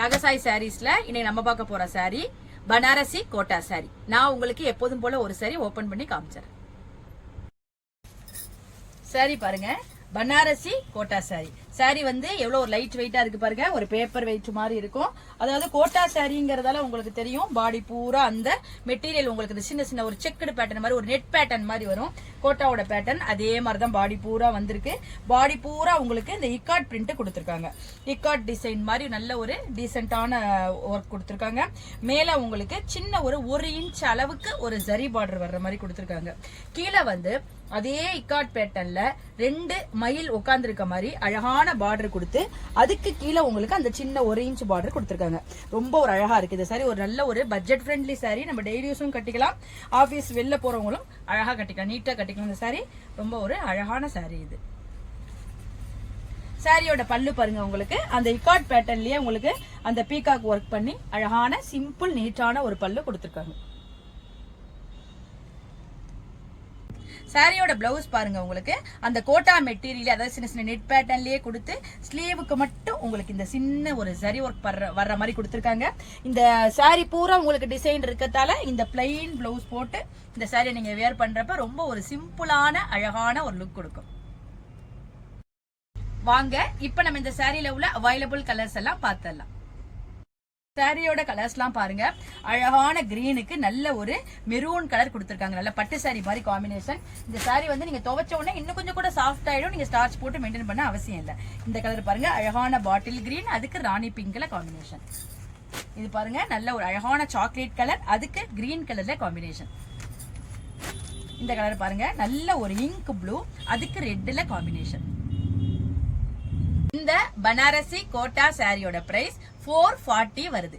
நாகசாய் சாரீஸ்ல இன்னைக்கு நம்ம பார்க்க போற சாரி பனாரசி கோட்டா சாரி. நான் உங்களுக்கு எப்போதும் போல ஒரு சாரி ஓபன் பண்ணி காமிச்சறேன். சாரி பாருங்க, பனாரசி கோட்டா சாரி. சாரி வந்து எவ்வளவு ஒரு லைட் வெயிட்டா இருக்கு பாருங்க, ஒரு பேப்பர் வெயிட் மாதிரி இருக்கும். அதாவது கோட்டா சாரிங்கிறதால உங்களுக்கு தெரியும் பாடி பூரா அந்த மெட்டீரியல் உங்களுக்கு சின்ன சின்ன ஒரு செக்குடு பேட்டர்ன் மாதிரி ஒரு நெட் பேட்டர்ன் மாதிரி வரும். கோட்டாவோட பேட்டர்ன் அதே மாதிரிதான் பாடி பூரா வந்திருக்கு. பாடி பூரா உங்களுக்கு இந்த இக்காட் பிரிண்ட் கொடுத்திருக்காங்க. இக்காட் டிசைன் மாதிரி நல்ல ஒரு டீசென்டான ஒர்க் கொடுத்திருக்காங்க. மேல உங்களுக்கு சின்ன ஒரு 1 இன்ச் அளவுக்கு ஒரு ஜரி பார்டர் வர்ற மாதிரி கொடுத்திருக்காங்க. கீழே வந்து அதே இக்காட் பேட்டர்ன்ல 2 மயில் உட்கார்ந்து இருக்க மாதிரி அழகான பார்டர் கொடுத்து அதுக்கு கீழே உங்களுக்கு அந்த சின்ன 1 இன்ச் பார்டர் கொடுத்திருக்காங்க. ரொம்ப ஒரு அழகா இருக்கு இந்த சாரி. ஒரு நல்ல ஒரு பட்ஜெட் ஃப்ரெண்ட்லி சாரி. நம்ம டெய்லி யூஸும் கட்டிக்கலாம், ஆபீஸ் வெளில போறவங்களும் அழகா கட்டிக்கலாம், நீட்டா கட்டிக்கலாம். இந்த சாரி ரொம்ப ஒரு அழகான சாரி. இது சாரியோட பல்லு பாருங்க, உங்களுக்கு அந்த இக்காட் பேட்டர்ன்லயே உங்களுக்கு அந்த பீகாக் ஒர்க் பண்ணி அழகான சிம்பிள் நீட்டான ஒரு பல்லு கொடுத்திருக்காங்க. சாரியோட பிளவுஸ் பாருங்க, உங்களுக்கு அந்த கோட்டா மெட்டீரியல் அதாவது சின்ன சின்ன நெட் பேட்டர்ன்லயே கொடுத்து ஸ்லீவுக்கு மட்டும் உங்களுக்கு இந்த சின்ன ஒரு சரி ஒர்க் வர்ற மாதிரி கொடுத்திருக்காங்க. இந்த சாரி பூரா உங்களுக்கு டிசைன் இருக்கத்தால இந்த பிளைன் பிளவுஸ் போட்டு இந்த சாரியை நீங்க வேர் பண்றப்ப ரொம்ப ஒரு சிம்பிளான அழகான ஒரு லுக் கொடுக்கும். வாங்க இப்ப நம்ம இந்த சாரியில உள்ள அவைலபிள் கலர்ஸ் எல்லாம் பார்த்தரலாம். சாரியோட கலர்ஸ்லாம் பாருங்க, அழகான கிரீனுக்கு நல்ல ஒரு மெரூன் கலர் கொடுத்திருக்காங்க. நல்ல பட்டு சாரி மாதிரி காம்பினேஷன். இந்த சாரி வந்து நீங்க துவைச்ச உடனே இன்னும் கொஞ்சம் கூட சாஃப்ட் ஆயிடும். நீங்க ஸ்டார்ச் போட்டு மெயின்டைன் பண்ண அவசியம் இல்லை. இந்த கலர் பாருங்க, அழகான பாட்டில் கிரீன், அதுக்கு ராணி பிங்க்ல காம்பினேஷன். இது பாருங்க நல்ல ஒரு அழகான சாக்லேட் கலர், அதுக்கு கிரீன் கலர்ல காம்பினேஷன். இந்த கலர் பாருங்க நல்ல ஒரு இங்க் ப்ளூ, அதுக்கு ரெட்ல காம்பினேஷன். இந்த பனாரசி கோட்டா சாரியோட பிரைஸ் 440 வருது.